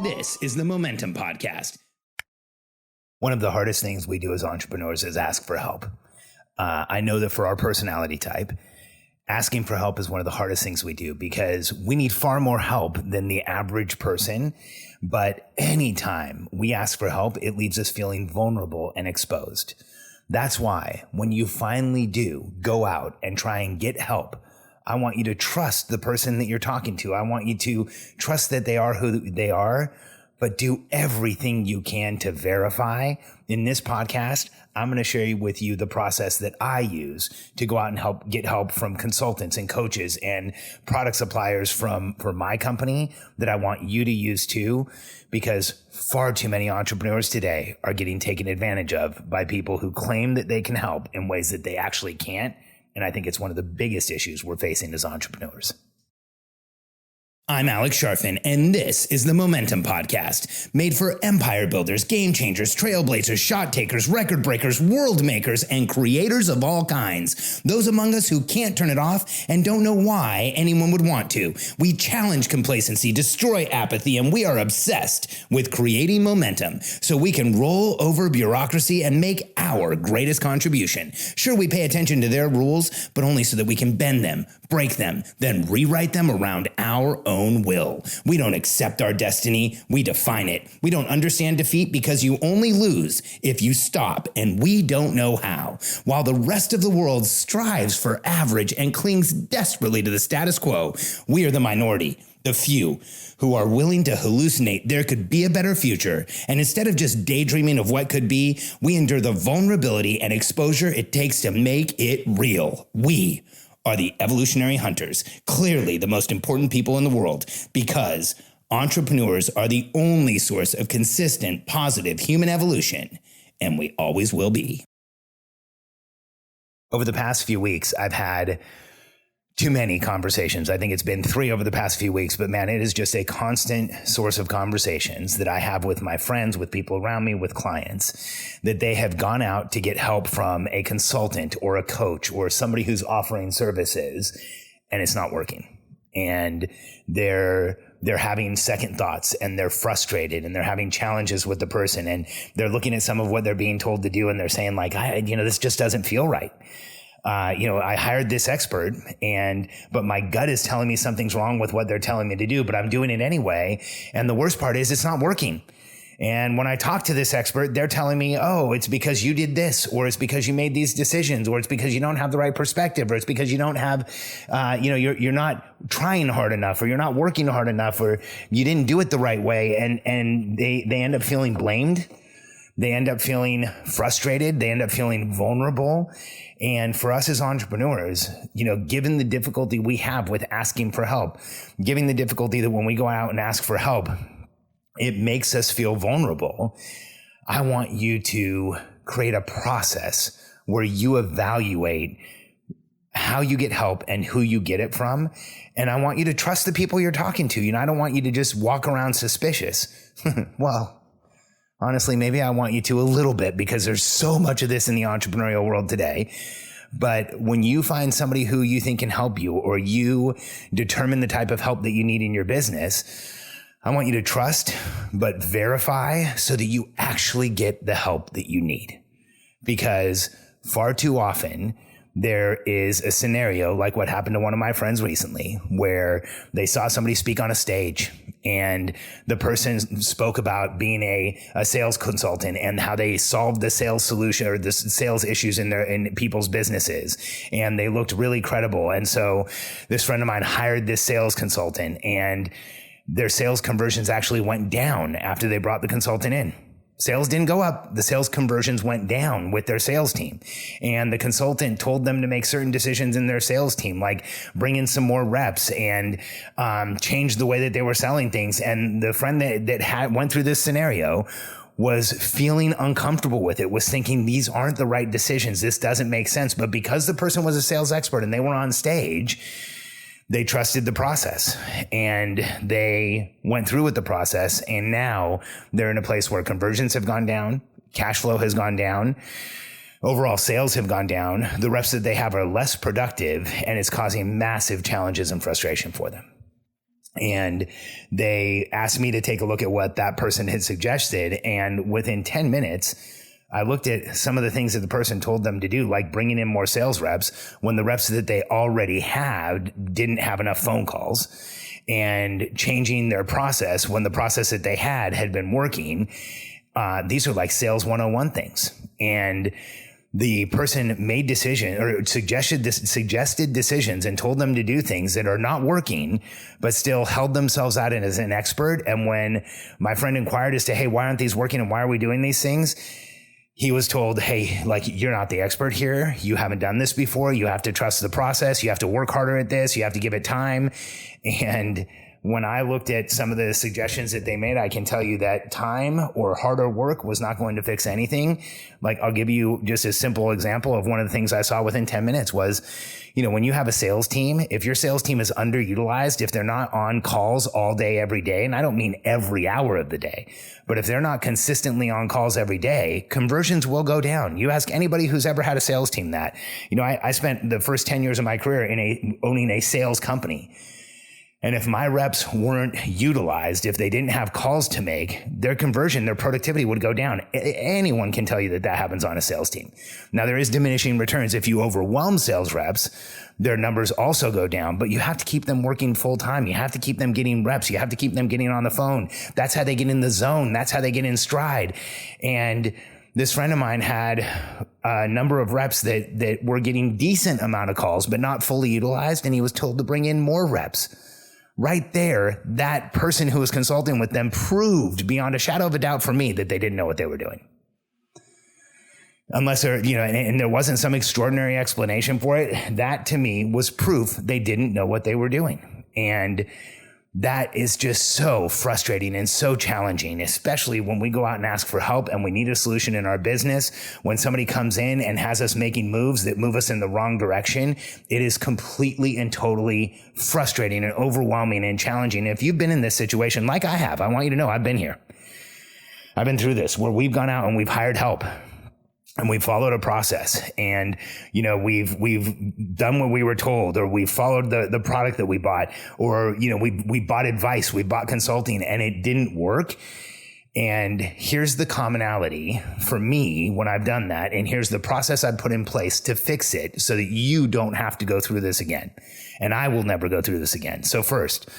This is the Momentum Podcast. One of the hardest things we do as entrepreneurs is ask for help. I know that for our personality type, asking for help is one of the hardest things we do because we need far more help than the average person. But anytime we ask for help, it leaves us feeling vulnerable and exposed. That's why when you finally do go out and try and get help, I want you to trust the person that you're talking to. I want you to trust that they are who they are, but do everything you can to verify. In this podcast, I'm going to share with you the process that I use to go out and get help from consultants and coaches and product suppliers for my company that I want you to use too, because far too many entrepreneurs today are getting taken advantage of by people who claim that they can help in ways that they actually can't. And I think it's one of the biggest issues we're facing as entrepreneurs. I'm Alex Sharfin, and this is the Momentum Podcast, made for empire builders, game changers, trailblazers, shot takers, record breakers, world makers, and creators of all kinds. Those among us who can't turn it off and don't know why anyone would want to. We challenge complacency, destroy apathy, and we are obsessed with creating momentum so we can roll over bureaucracy and make our greatest contribution. Sure, we pay attention to their rules, but only so that we can bend them, break them, then rewrite them around our own will. We don't accept our destiny, we define it. We don't understand defeat because you only lose if you stop, and we don't know how. While the rest of the world strives for average and clings desperately to the status quo, we are the minority, the few, who are willing to hallucinate there could be a better future. And instead of just daydreaming of what could be, we endure the vulnerability and exposure it takes to make it real. We are the evolutionary hunters, clearly the most important people in the world, because entrepreneurs are the only source of consistent, positive human evolution, and we always will be. Over the past few weeks, I've had too many conversations. I think it's been 3 over the past few weeks, but man, it is just a constant source of conversations that I have with my friends, with people around me, with clients, that they have gone out to get help from a consultant or a coach or somebody who's offering services, and it's not working. And they're having second thoughts, and they're frustrated, and they're having challenges with the person, and they're looking at some of what they're being told to do, and they're saying like, this just doesn't feel right. I hired this expert but my gut is telling me something's wrong with what they're telling me to do, but I'm doing it anyway. And the worst part is it's not working. And when I talk to this expert, they're telling me, oh, it's because you did this, or it's because you made these decisions, or it's because you don't have the right perspective, or it's because you don't have, you're not trying hard enough, or you're not working hard enough, or you didn't do it the right way. And they end up feeling blamed. They end up feeling frustrated. They end up feeling vulnerable. And for us as entrepreneurs, given the difficulty we have with asking for help, given the difficulty that when we go out and ask for help, it makes us feel vulnerable. I want you to create a process where you evaluate how you get help and who you get it from. And I want you to trust the people you're talking to. I don't want you to just walk around suspicious. Well, honestly, maybe I want you to a little bit, because there's so much of this in the entrepreneurial world today. But when you find somebody who you think can help you, or you determine the type of help that you need in your business, I want you to trust, but verify so that you actually get the help that you need. Because far too often, there is a scenario like what happened to one of my friends recently, where they saw somebody speak on a stage, and the person spoke about being a sales consultant and how they solved the sales solution or the sales issues in people's businesses. And they looked really credible. And so this friend of mine hired this sales consultant, and their sales conversions actually went down after they brought the consultant in. Sales didn't go up. The sales conversions went down with their sales team. And the consultant told them to make certain decisions in their sales team, like bring in some more reps and change the way that they were selling things. And the friend that went through this scenario was feeling uncomfortable with it, was thinking these aren't the right decisions. This doesn't make sense. But because the person was a sales expert and they were on stage, they trusted the process and they went through with the process. And now they're in a place where conversions have gone down, cash flow has gone down, overall sales have gone down. The reps that they have are less productive, and it's causing massive challenges and frustration for them. And they asked me to take a look at what that person had suggested. And within 10 minutes, I looked at some of the things that the person told them to do, like bringing in more sales reps when the reps that they already had didn't have enough phone calls, and changing their process when the process that they had been working. These are like sales 101 things. And the person made suggested decisions and told them to do things that are not working, but still held themselves out as an expert. And when my friend inquired as to, hey, why aren't these working and why are we doing these things? He was told, hey, like, you're not the expert here. You haven't done this before. You have to trust the process. You have to work harder at this. You have to give it time. And when I looked at some of the suggestions that they made, I can tell you that time or harder work was not going to fix anything. Like, I'll give you just a simple example of one of the things I saw within 10 minutes was, when you have a sales team, if your sales team is underutilized, if they're not on calls all day, every day, and I don't mean every hour of the day, but if they're not consistently on calls every day, conversions will go down. You ask anybody who's ever had a sales team that. I spent the first 10 years of my career owning a sales company. And if my reps weren't utilized, if they didn't have calls to make, their conversion, their productivity would go down. Anyone can tell you that happens on a sales team. Now, there is diminishing returns. If you overwhelm sales reps, their numbers also go down, but you have to keep them working full time. You have to keep them getting reps. You have to keep them getting on the phone. That's how they get in the zone. That's how they get in stride. And this friend of mine had a number of reps that were getting decent amount of calls, but not fully utilized. And he was told to bring in more reps. Right there, that person who was consulting with them proved beyond a shadow of a doubt for me that they didn't know what they were doing. Unless there, and there wasn't some extraordinary explanation for it, that to me was proof they didn't know what they were doing. And that is just so frustrating and so challenging, especially when we go out and ask for help and we need a solution in our business. When somebody comes in and has us making moves that move us in the wrong direction, it is completely and totally frustrating and overwhelming and challenging. If you've been in this situation like I have, I want you to know I've been here. I've been through this where we've gone out and we've hired help. And we followed a process, and we've done what we were told, or we followed the product that we bought, or we bought advice, we bought consulting, and it didn't work. And here's the commonality for me when I've done that, and here's the process I put in place to fix it so that you don't have to go through this again, and I will never go through this again. So first,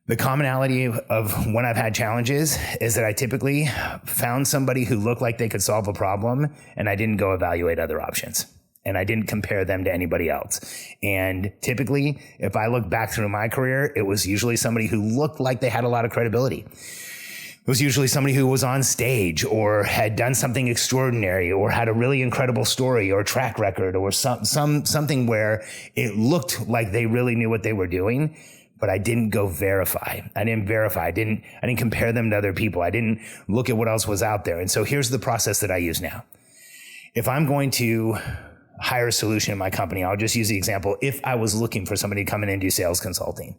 the commonality of when I've had challenges is that I typically found somebody who looked like they could solve a problem, and I didn't go evaluate other options, and I didn't compare them to anybody else. And typically, if I look back through my career, it was usually somebody who looked like they had a lot of credibility. It was usually somebody who was on stage or had done something extraordinary or had a really incredible story or track record or something where it looked like they really knew what they were doing. But I didn't go verify. I didn't compare them to other people. I didn't look at what else was out there. And so here's the process that I use now. If I'm going to hire a solution in my company, I'll just use the example. If I was looking for somebody to come in and do sales consulting,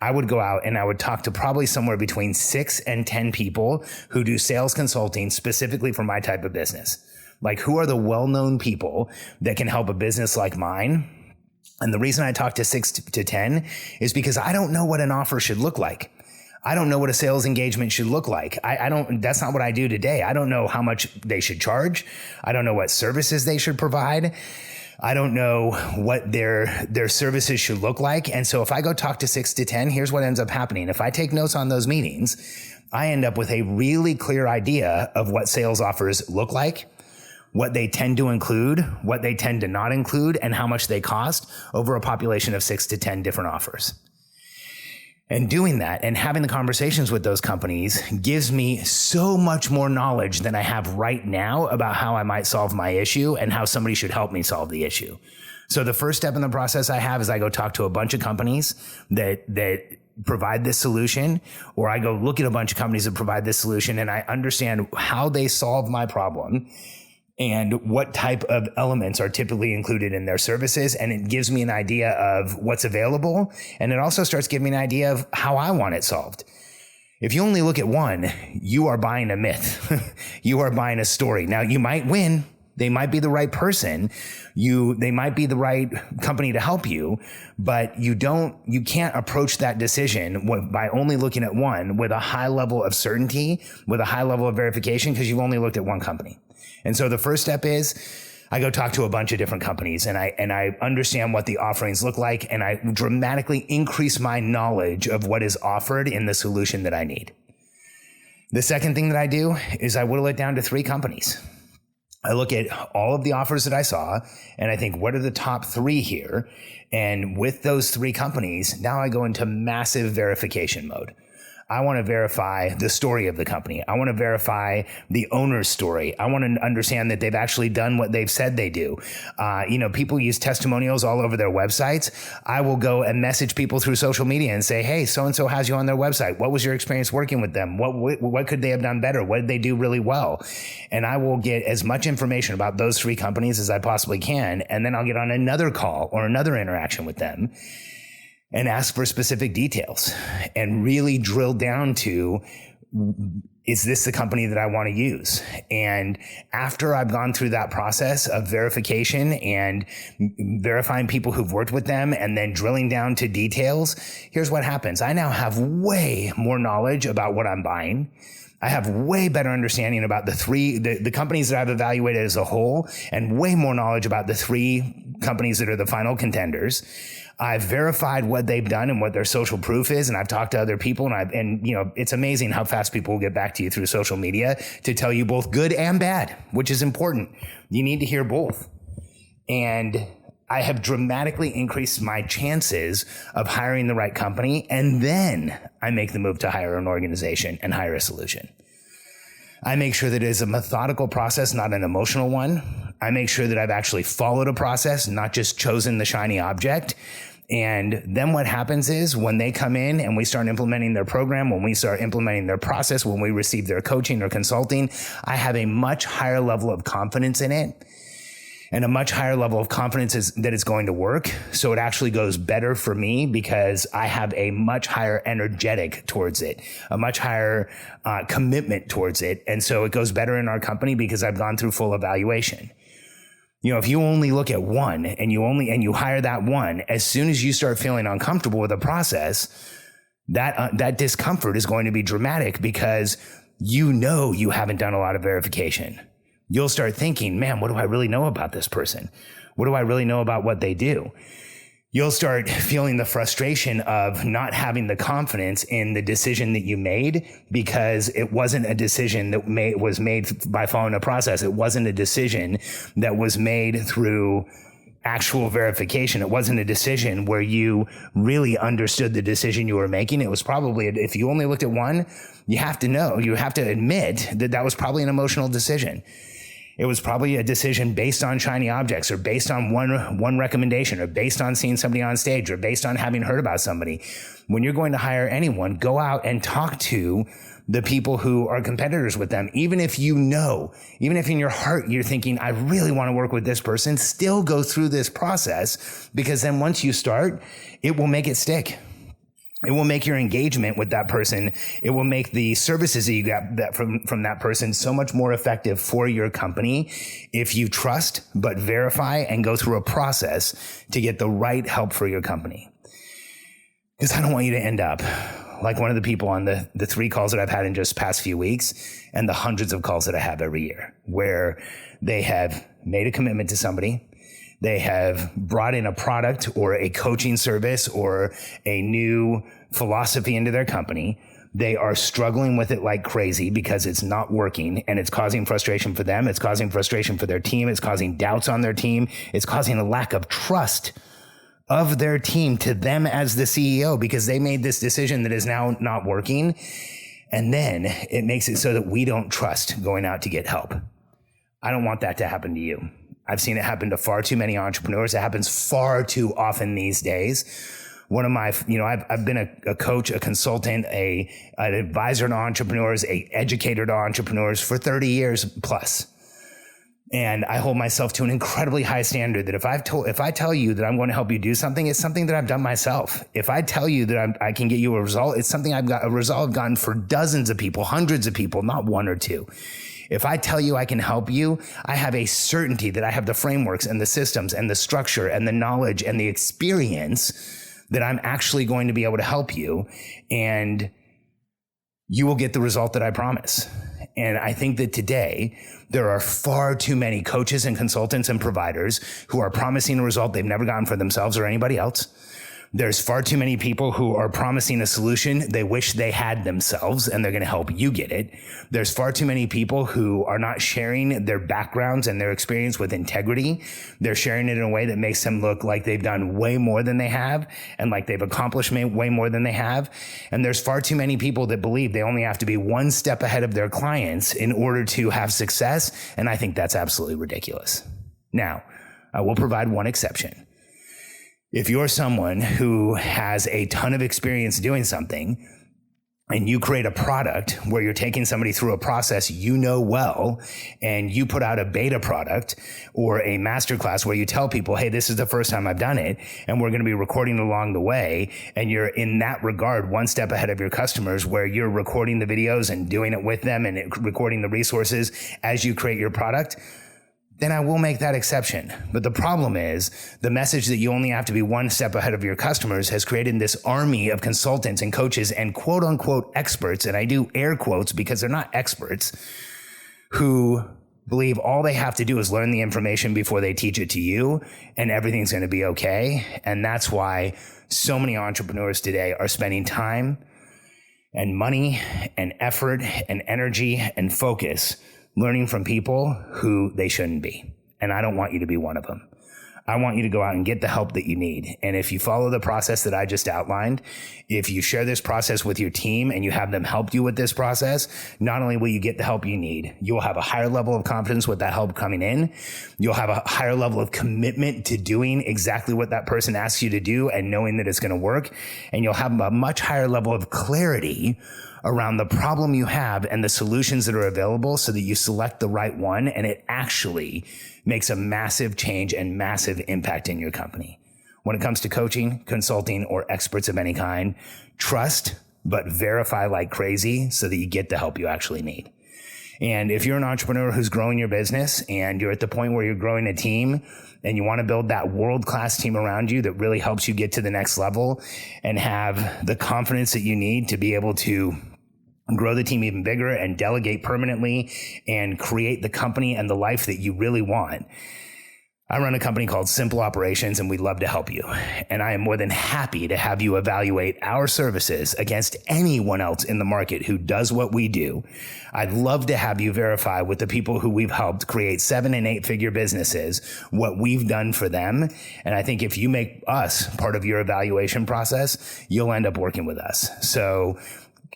I would go out and I would talk to probably somewhere between 6 and 10 people who do sales consulting specifically for my type of business. Like, who are the well-known people that can help a business like mine? And the reason I talk to 6 to 10 is because I don't know what an offer should look like. I don't know what a sales engagement should look like. That's not what I do today. I don't know how much they should charge. I don't know what services they should provide. I don't know what their services should look like. And so if I go talk to 6 to 10, here's what ends up happening. If I take notes on those meetings, I end up with a really clear idea of what sales offers look like, what they tend to include, what they tend to not include, and how much they cost over a population of 6 to 10 different offers. And doing that and having the conversations with those companies gives me so much more knowledge than I have right now about how I might solve my issue and how somebody should help me solve the issue. So the first step in the process I have is I go talk to a bunch of companies that provide this solution, or I go look at a bunch of companies that provide this solution, and I understand how they solve my problem and what type of elements are typically included in their services. And it gives me an idea of what's available. And it also starts giving me an idea of how I want it solved. If you only look at one, you are buying a myth. You are buying a story. Now, you might win. They might be the right person. They might be the right company to help you, but you can't approach that decision by only looking at one with a high level of certainty, with a high level of verification, because you've only looked at one company. And so the first step is I go talk to a bunch of different companies and I understand what the offerings look like, and I dramatically increase my knowledge of what is offered in the solution that I need. The second thing that I do is I whittle it down to 3 companies. I look at all of the offers that I saw and I think, what are the top 3 here? And with those 3 companies, now I go into massive verification mode. I want to verify the story of the company. I want to verify the owner's story. I want to understand that they've actually done what they've said they do. People use testimonials all over their websites. I will go and message people through social media and say, hey, so-and-so has you on their website. What was your experience working with them? What could they have done better? What did they do really well? And I will get as much information about those 3 companies as I possibly can. And then I'll get on another call or another interaction with them and ask for specific details and really drill down to, is this the company that I want to use? And after I've gone through that process of verification and verifying people who've worked with them and then drilling down to details, here's what happens. I now have way more knowledge about what I'm buying. I have way better understanding about the companies that I've evaluated as a whole, and way more knowledge about the 3 companies that are the final contenders. I've verified what they've done and what their social proof is. And I've talked to other people and it's amazing how fast people will get back to you through social media to tell you both good and bad, which is important. You need to hear both. And I have dramatically increased my chances of hiring the right company. And then I make the move to hire an organization and hire a solution. I make sure that it is a methodical process, not an emotional one. I make sure that I've actually followed a process, not just chosen the shiny object. And then what happens is when they come in and we start implementing their program, when we start implementing their process, when we receive their coaching or consulting, I have a much higher level of confidence in it and a much higher level of confidence that it's going to work. So it actually goes better for me because I have a much higher energetic towards it, a much higher commitment towards it. And so it goes better in our company because I've gone through full evaluation. If you only look at one and you hire that one, as soon as you start feeling uncomfortable with the process, that discomfort is going to be dramatic because you haven't done a lot of verification. You'll start thinking, man, what do I really know about this person? What do I really know about what they do? You'll start feeling the frustration of not having the confidence in the decision that you made because it wasn't a decision that was made by following a process. It wasn't a decision that was made through actual verification. It wasn't a decision where you really understood the decision you were making. It was probably, if you only looked at one, you have to admit that was probably an emotional decision. It was probably a decision based on shiny objects or based on one recommendation or based on seeing somebody on stage or based on having heard about somebody. When you're going to hire anyone, go out and talk to the people who are competitors with them. Even if in your heart you're thinking, I really want to work with this person, still go through this process because then once you start, it will make it stick. It will make your engagement with that person. It will make the services that you get from that person so much more effective for your company if you trust, but verify and go through a process to get the right help for your company. Because I don't want you to end up like one of the people on the 3 calls that I've had in just past few weeks and the hundreds of calls that I have every year where they have made a commitment to somebody. They have brought in a product or a coaching service or a new philosophy into their company. They are struggling with it like crazy because it's not working and it's causing frustration for them. It's causing frustration for their team. It's causing doubts on their team. It's causing a lack of trust of their team to them as the CEO because they made this decision that is now not working. And then it makes it so that we don't trust going out to get help. I don't want that to happen to you. I've seen it happen to far too many entrepreneurs. It happens far too often these days. One of my, I've been a coach, a consultant, an advisor to entrepreneurs, an educator to entrepreneurs for 30 years plus. And I hold myself to an incredibly high standard that if I tell you that I'm going to help you do something, it's something that I've done myself. If I tell you that I can get you a result, it's something I've gotten for dozens of people, hundreds of people, not one or two. If I tell you I can help you, I have a certainty that I have the frameworks and the systems and the structure and the knowledge and the experience that I'm actually going to be able to help you, and you will get the result that I promise. And I think that today there are far too many coaches and consultants and providers who are promising a result they've never gotten for themselves or anybody else. There's far too many people who are promising a solution they wish they had themselves, and they're going to help you get it. There's far too many people who are not sharing their backgrounds and their experience with integrity. They're sharing it in a way that makes them look like they've done way more than they have and like they've accomplished way more than they have. And there's far too many people that believe they only have to be one step ahead of their clients in order to have success. And I think that's absolutely ridiculous. Now, I will provide one exception. If you're someone who has a ton of experience doing something and you create a product where you're taking somebody through a process you know well, and you put out a beta product or a masterclass where you tell people, hey, this is the first time I've done it, and we're going to be recording along the way, and you're in that regard one step ahead of your customers, where you're recording the videos and doing it with them and recording the resources as you create your product, then I will make that exception. But the problem is the message that you only have to be one step ahead of your customers has created this army of consultants and coaches and quote unquote experts, and I do air quotes because they're not experts, who believe all they have to do is learn the information before they teach it to you, and everything's going to be okay. And that's why so many entrepreneurs today are spending time and money and effort and energy and focus learning from people who they shouldn't be. And I don't want you to be one of them. I want you to go out and get the help that you need. And if you follow the process that I just outlined, if you share this process with your team and you have them help you with this process, not only will you get the help you need, you'll have a higher level of confidence with that help coming in. You'll have a higher level of commitment to doing exactly what that person asks you to do and knowing that it's going to work. And you'll have a much higher level of clarity around the problem you have and the solutions that are available, so that you select the right one and it actually makes a massive change and massive impact in your company. When it comes to coaching, consulting, or experts of any kind, trust, but verify like crazy so that you get the help you actually need. And if you're an entrepreneur who's growing your business and you're at the point where you're growing a team and you want to build that world-class team around you that really helps you get to the next level and have the confidence that you need to be able to grow the team even bigger and delegate permanently and create the company and the life that you really want, I run a company called Simple Operations, and we'd love to help you. And I am more than happy to have you evaluate our services against anyone else in the market who does what we do. I'd love to have you verify with the people who we've helped create 7- and 8-figure businesses what we've done for them. And I think if you make us part of your evaluation process, you'll end up working with us. So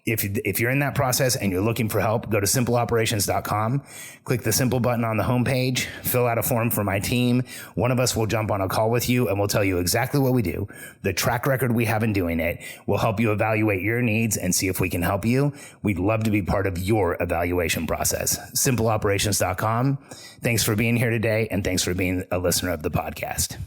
if you're in that process and you're looking for help, go to simpleoperations.com, click the simple button on the homepage, fill out a form for my team. One of us will jump on a call with you and we'll tell you exactly what we do, the track record we have in doing it. We'll help you evaluate your needs and see if we can help you. We'd love to be part of your evaluation process. Simpleoperations.com. Thanks for being here today, and thanks for being a listener of the podcast.